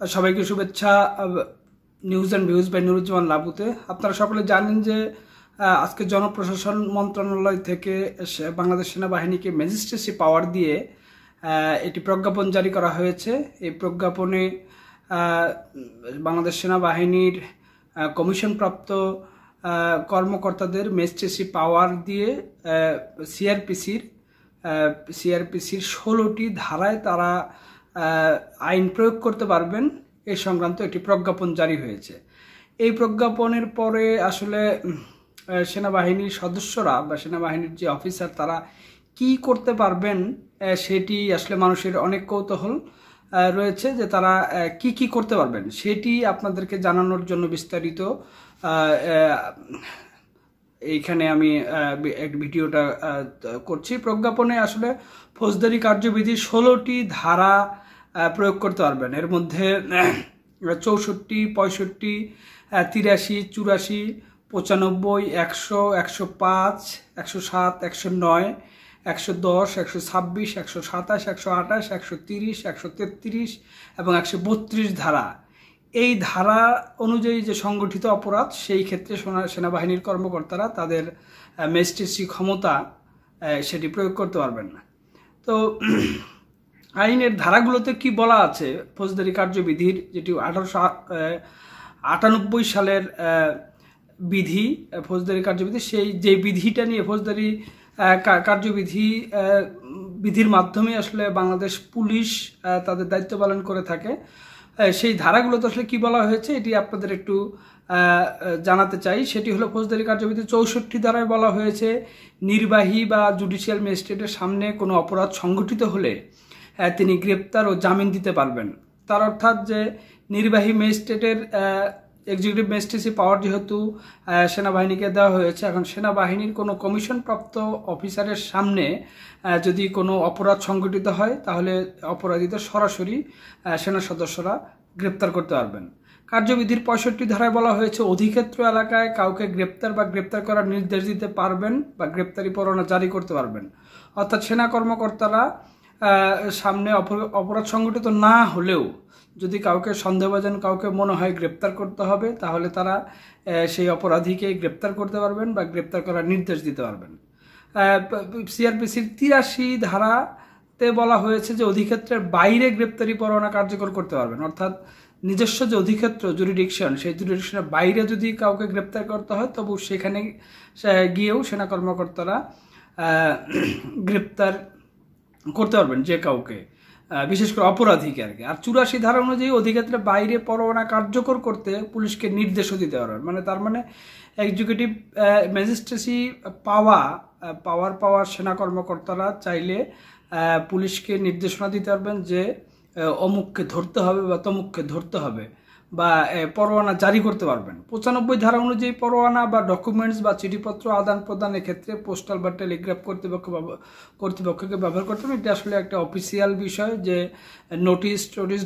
সবাইকে শুভেচ্ছা news and views by Nuruzzaman লাবুতে। আপনারা সকলে জানেন যে আজকে জনপ্রশাসন মন্ত্রণালয় থেকে বাংলাদেশ সেনাবাহিনীকে ম্যাজিস্ট্রেসি পাওয়ার দিয়ে এটি প্রজ্ঞাপন জারি করা হয়েছে। এই প্রজ্ঞাপনে বাংলাদেশ সেনাবাহিনীর কমিশনপ্রাপ্ত কর্মকর্তাদের ম্যাজিস্ট্রেসি পাওয়ার দিয়ে সিআরপিসির 16টি ধারায় তারা আইন প্রয়োগ করতে পারবেন এই সংক্রান্ত একটি প্রজ্ঞাপন জারি হয়েছে। এই প্রজ্ঞাপনের পরে আসলে সেনাবাহিনীর সদস্যরা বা সেনাবাহিনীর যে অফিসার তারা কি করতে পারবেন সেটি আসলে মানুষের অনেক কৌতূহল রয়েছে যে তারা কি করতে পারবেন সেটি আপনাদেরকে জানানোর জন্য বিস্তারিত এইখানে আমি ভিডিওটা করছি। প্রজ্ঞাপনে আসলে ফৌজদারি কার্যবিধি 16টি ধারা প্রয়োগ করতে পারবেন। এর মধ্যে 64, 65, 83, 84, 95, 100, 105, 107, 109, 110, 126, 127, 128, 130, 133 এবং 132 ধারা। এই ধারা অনুযায়ী যে সংগঠিত অপরাধ সেই ক্ষেত্রে সেনাবাহিনীর কর্মকর্তারা তাদের ম্যাজিস্ট্রেসি ক্ষমতা সেটি প্রয়োগ করতে পারবেন না। তো আইনের ধারাগুলোতে কি বলা আছে ফৌজদারি কার্যবিধির, যেটি 1898 সালের বিধি, ফৌজদারি কার্যবিধি, সেই যে বিধিটা নিয়ে ফৌজদারি বিধির মাধ্যমে আসলে বাংলাদেশ পুলিশ তাদের দায়িত্ব পালন করে থাকে। সেই ধারাগুলোতে আসলে কি বলা হয়েছে এটি আপনাদের একটু জানাতে চাই। সেটি হলো ফৌজদারি কার্যবিধি 64 ধারায় বলা হয়েছে নির্বাহী বা জুডিশিয়াল ম্যাজিস্ট্রেটের সামনে কোনো অপরাধ সংঘটিত হলে তিনি গ্রেপ্তার ও জামিন দিতে পারবেন। তার অর্থাৎ যে নির্বাহী ম্যাজিস্ট্রেটের এক্সিকিউটিভ ম্যাজিস্ট্রেসি পাওয়ার যেহেতু সেনাবাহিনীকে দেওয়া হয়েছে, এখন সেনাবাহিনীর কোনো কমিশনপ্রাপ্ত অফিসারের সামনে যদি কোনো অপরাধ সংঘটিত হয় তাহলে অপরাধীদের সরাসরি সেনা সদস্যরা গ্রেপ্তার করতে পারবেন। কার্যবিধির 65 ধারায় বলা হয়েছে অধিক্ষেত্র এলাকায় কাউকে গ্রেপ্তার করার নির্দেশ দিতে পারবেন বা গ্রেপ্তারি পরোয়ানা জারি করতে পারবেন। অর্থাৎ সেনা কর্মকর্তারা সামনে অপরাধ সংঘটিত না হলেও যদি কাউকে সন্দেহভাজন কাউকে মনে হয় গ্রেপ্তার করতে হবে তাহলে তারা সেই অপরাধীকে গ্রেপ্তার করতে পারবেন বা গ্রেপ্তার করার নির্দেশ দিতে পারবেন। সিআরপিসির 83 ধারাতে বলা হয়েছে যে অধিক্ষেত্রের বাইরে গ্রেপ্তারি পরোয়ানা কার্যকর করতে পারবেন। অর্থাৎ নিজস্ব যে অধিক্ষেত্র জুরিডিকশন, সেই জুরিডিকশনের বাইরে যদি কাউকে গ্রেপ্তার করতে হয় তবু সেখানে গিয়েও সেনা কর্মকর্তারা গ্রেপ্তার করতে পারবেন যে কাউকে, বিশেষ করে অপরাধীকে আর কি। আর 84 ধারা অনুযায়ী অধিক্ষেত্রের বাইরে পরোয়ানা কার্যকর করতে পুলিশকে নির্দেশও দিতে পারবেন। তার মানে এক্সিকিউটিভ ম্যাজিস্ট্রেসি পাওয়ার সেনা কর্মকর্তারা চাইলে পুলিশকে নির্দেশনা দিতে পারবেন যে অমুককে ধরতে হবে বা তমুককে ধরতে হবে বা পরোয়ানা জারি করতে পারবেন। 95 ধারা অনুযায়ী পরোয়ানা বা ডকুমেন্টস বা চিঠিপত্র আদান প্রদানের ক্ষেত্রে পোস্টাল বা টেলিগ্রাফ কর্তৃপক্ষকে ব্যবহার করতে হবে। এটা আসলে একটা অফিসিয়াল বিষয় যে নোটিশ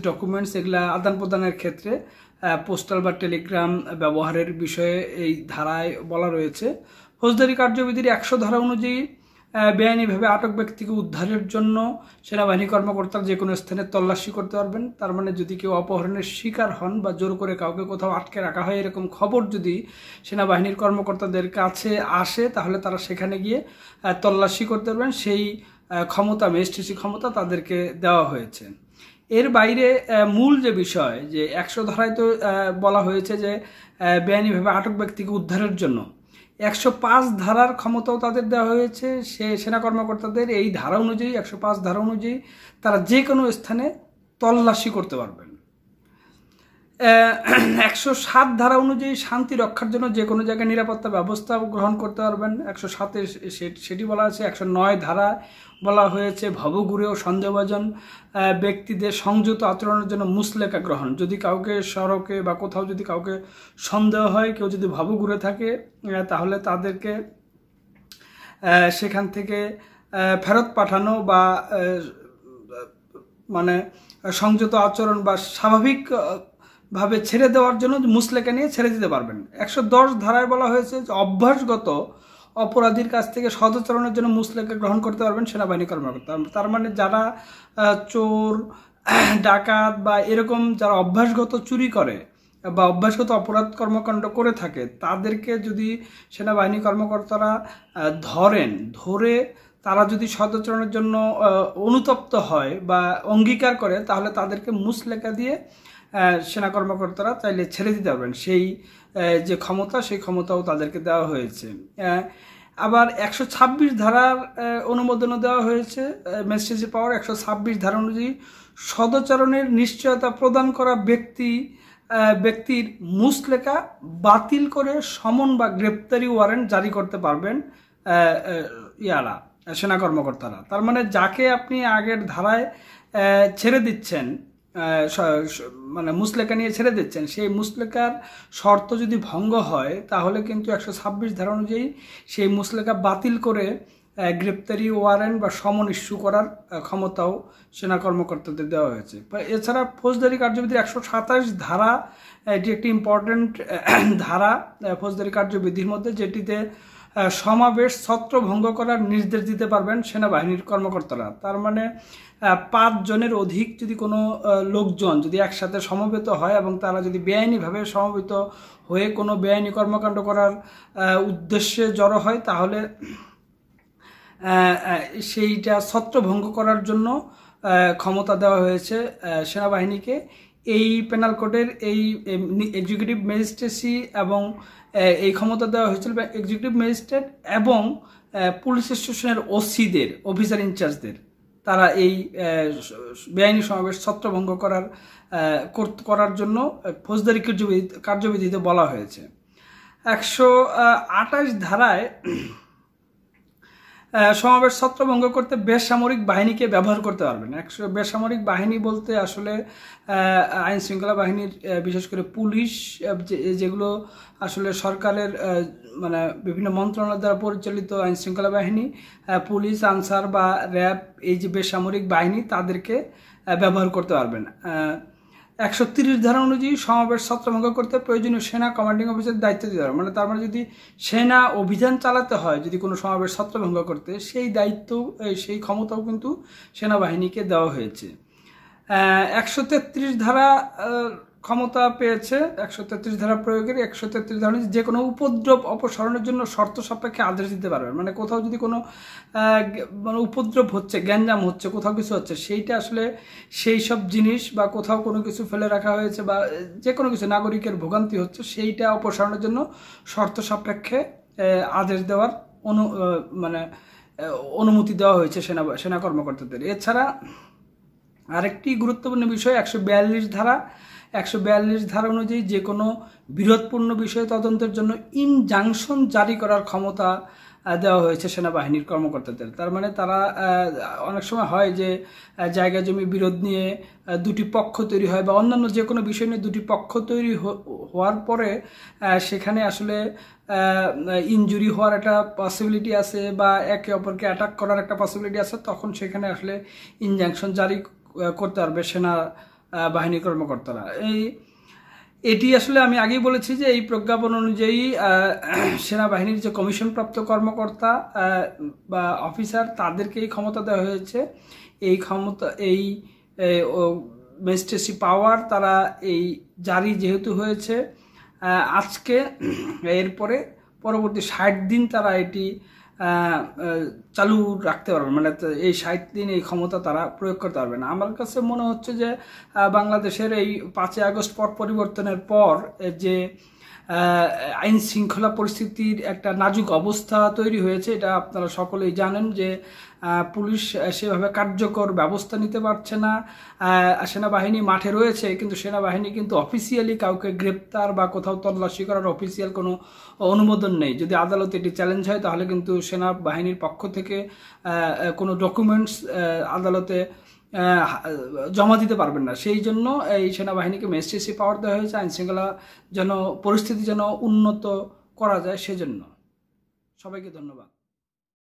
ডকুমেন্টস এগুলা আদান প্রদানের ক্ষেত্রে পোস্টাল বা টেলিগ্রাম ব্যবহারের বিষয়ে এই ধারায় বলা রয়েছে। ফৌজদারি কার্যবিধির 100 ধারা অনুযায়ী বেআইনিভাবে আটক ব্যক্তিকে উদ্ধারের জন্য সেনাবাহিনী কর্মকর্তারা যে কোনো স্থানে তল্লাশি করতে পারবেন। তার মানে যদি কেউ অপহরণের শিকার হন বা জোর করে কাউকে কোথাও আটকে রাখা হয় এরকম খবর যদি সেনাবাহিনীর কর্মকর্তাদের কাছে আসে তাহলে তারা সেখানে গিয়ে তল্লাশি করতে পারবেন। সেই ক্ষমতা, ম্যাজিস্ট্রেসি ক্ষমতা তাদেরকে দেওয়া হয়েছে। এর বাইরে মূল যে বিষয় যে 100 ধারায় তো বলা হয়েছে যে বেআইনিভাবে আটক ব্যক্তিকে উদ্ধারের জন্য 105 ধারার ক্ষমতাও তাদের দেওয়া হয়েছে। সেনা কর্মকর্তাদের এই ধারা অনুযায়ী 105 ধারা অনুযায়ী তারা যে কোনো স্থানে তল্লাশি করতে পারবেন। 107 ধারা অনুযায়ী শান্তি রক্ষার জন্য যে কোনো জায়গায় নিরাপত্তা ব্যবস্থা গ্রহণ করতে পারবেন। 107-এ সেটি বলা আছে। 109 ধারা বলা হয়েছে ভবঘুরে ও সন্দেহভাজন ব্যক্তিদের সংযত আচরণের জন্য মুচলেকা গ্রহণ। যদি কাউকে সড়কে বা কোথাও যদি কাউকে সন্দেহ হয়, কেউ যদি ভবঘুরে থাকে তাহলে তাদেরকে সেখান থেকে ফেরত পাঠানো বা সংযত আচরণ বা স্বাভাবিক ভাবে ছেড়ে দেওয়ার জন্য মুচলেকা নিয়ে ছেড়ে দিতে পারবেন। 110 ধারায় বলা হয়েছে যে অভ্যাসগত অপরাধীর কাছ থেকে সদাচরণের জন্য মুচলেকা গ্রহণ করতে পারবেন সেনাবাহিনী কর্মকর্তা। তার মানে যারা চোর ডাকাত বা এরকম যারা অভ্যাসগত চুরি করে বা অভ্যাসগত অপরাধ কর্মকাণ্ড করে থাকে তাদেরকে যদি সেনাবাহিনী কর্মকর্তারা ধরে তারা যদি সদাচরণের জন্য অনুতপ্ত হয় বা অঙ্গীকার করে, তাহলে তাদেরকে মুচলেকা দিয়ে সেনা কর্মকর্তারা চাইলে ছেড়ে দিতে পারবেন। সেই যে ক্ষমতা, সেই ক্ষমতাও তাদেরকে দেওয়া হয়েছে। আবার 126 ধারার অনুমোদনও দেওয়া হয়েছে। ম্যাজিস্ট্রেসি পাওয়ার 126 ধারা অনুযায়ী সদাচরণের নিশ্চয়তা প্রদান করা ব্যক্তির মুচলেকা বাতিল করে সমন বা গ্রেপ্তারি ওয়ারেন্ট জারি করতে পারবেন সেনা কর্মকর্তারা। তার মানে যাকে আপনি আগের ধারায় ছেড়ে দিচ্ছেন, মানে মুচলেকা নিয়ে ছেড়ে দিচ্ছেন, সেই মুচলেকার শর্ত যদি ভঙ্গ হয় তাহলে কিন্তু 126 ধারা অনুযায়ী সেই মুচলেকা বাতিল করে গ্রেপ্তারি ওয়ারেন্ট বা সমন ইস্যু করার ক্ষমতাও সেনা কর্মকর্তাদের দেওয়া হয়েছে। এছাড়া ফৌজদারি কার্যবিধির 127 ধারা, এটি একটি ইম্পর্টেন্ট ধারা ফৌজদারি কার্যবিধির মধ্যে, যেটিতে সমাবেশ ছত্রভঙ্গ করার নির্দেশ দিতে পারবেন সেনাবাহিনীর কর্মকর্তারা। তার মানে 5 জনের অধিক যদি কোনো লোকজন যদি একসাথে সমবেত হয় এবং তারা যদি বেআইনিভাবে সমবেত হয়ে কোনো বেআইনি কর্মকাণ্ড করার উদ্দেশ্যে জড়ো হয়, তাহলে সেইটা ছত্রভঙ্গ করার জন্য ক্ষমতা দেওয়া হয়েছে সেনাবাহিনীকে। এই পেনাল কোডের এই এক্সিকিউটিভ ম্যাজিস্ট্রেসি এবং এই ক্ষমতা দেওয়া হয়েছিল এক্সিকিউটিভ ম্যাজিস্ট্রেট এবং পুলিশ স্টেশনের ওসিদের, অফিসার ইনচার্জদের। তারা এই বেআইনি সমাবেশ ছত্রভঙ্গ করার জন্য ফৌজদারি কার্যবিধিতে বলা হয়েছে। 128 ধারায় সমাবেশ ছত্রভঙ্গ করতে বেসামরিক বাহিনীকে ব্যবহার করতে পারবেন। বেসামরিক বাহিনী বলতে আসলে আইন শৃঙ্খলা বাহিনীর, বিশেষ করে পুলিশ, যেগুলো আসলে সরকারের মানে বিভিন্ন মন্ত্রণালয় দ্বারা পরিচালিত আইন শৃঙ্খলা বাহিনী, পুলিশ, আনসার বা র্যাব, এই যে বেসামরিক বাহিনী, তাদেরকে ব্যবহার করতে পারবেন। 130 ধারা অনুযায়ী সমাবেশ ছত্রভঙ্গ করতে প্রয়োজনীয় সেনা কমান্ডিং অফিসার দায়িত্ব দিতে পারবে। মানে তার মানে যদি সেনা অভিযান চালাতে হয়, যদি কোনো সমাবেশ ছত্রভঙ্গ করতে, সেই দায়িত্ব, সেই ক্ষমতাও কিন্তু সেনাবাহিনীকে দেওয়া হয়েছে। 133 ধারা ক্ষমতা পেয়েছে। 133 ধারা প্রয়োগের 133 ধারা যে কোনো উপদ্রব অপসারণের জন্য শর্ত সাপেক্ষে আদেশ দিতে পারবেন। মানে কোথাও যদি কোনো মানে উপদ্রব হচ্ছে, গ্যাঞ্জাম হচ্ছে, কোথাও কিছু হচ্ছে, সেইটা আসলে সেই সব জিনিস বা কোথাও কোনো কিছু ফেলে রাখা হয়েছে বা যে কোনো কিছু নাগরিকের ভোগান্তি হচ্ছে, সেইটা অপসারণের জন্য শর্ত সাপেক্ষে আদেশ দেওয়ার অনুমতি দেওয়া হয়েছে সেনা কর্মকর্তাদের। এছাড়া আরেকটি গুরুত্বপূর্ণ বিষয় 142 ধারা। 142 ধারা অনুযায়ী যে কোনো বিরোধপূর্ণ বিষয় তদন্তের জন্য ইনজাংশন জারি করার ক্ষমতা দেওয়া হয়েছে সেনাবাহিনীর কর্মকর্তাদের। তার মানে তারা অনেক সময় হয় যে জায়গা জমি বিরোধ নিয়ে দুটি পক্ষ তৈরি হয় বা অন্যান্য যে কোনো বিষয় নিয়ে দুটি পক্ষ তৈরি হওয়ার পরে সেখানে আসলে ইনজুরি হওয়ার একটা পসিবিলিটি আছে বা একে অপরকে অ্যাটাক করার একটা পসিবিলিটি আছে, তখন সেখানে আসলে ইনজাংশন জারি করতে পারবে সেনা বাহিনী কর্মকর্তারা। এটি আসলে আমি আগেই বলেছি যে এই প্রজ্ঞাপন অনুযায়ী সেনাবাহিনীর যে কমিশনপ্রাপ্ত কর্মকর্তা বা অফিসার, তাদেরকে এই ক্ষমতা দেওয়া হয়েছে। এই ক্ষমতা, এই ম্যাজিস্ট্রেসি পাওয়ার তারা এই জারি যেহেতু হয়েছে আজকে, এরপরে পরবর্তী 60 দিন তারা এটি চালু রাখতে পারবেন। মানে এই 60 দিন এই ক্ষমতা তারা প্রয়োগ করতে পারবেন। আমার কাছে মনে হচ্ছে যে বাংলাদেশের এই 5ই আগস্ট পট পরিবর্তনের পর যে আইন শৃঙ্খলা পরিস্থিতির একটা নাজুক অবস্থা তৈরি হয়েছে, এটা আপনারা সকলেই জানেন যে পুলিশ সেভাবে কার্যকর ব্যবস্থা নিতে পারছে না। সেনাবাহিনী মাঠে রয়েছে, কিন্তু সেনাবাহিনী কিন্তু অফিসিয়ালি কাউকে গ্রেপ্তার বা কোথাও তল্লাশি করার অফিসিয়াল কোনো অনুমোদন নেই। যদি আদালতে এটি চ্যালেঞ্জ হয় তাহলে কিন্তু সেনাবাহিনীর পক্ষ থেকে কোনো ডকুমেন্টস আদালতে জমা দিতে পারবেন না। সেই জন্য এই সেনাবাহিনীকে ম্যাজিস্ট্রেসি পাওয়ার দেওয়া হয়েছে, আইন শৃঙ্খলা যেন পরিস্থিতি যেন উন্নত করা যায় সেজন্য। সবাইকে ধন্যবাদ।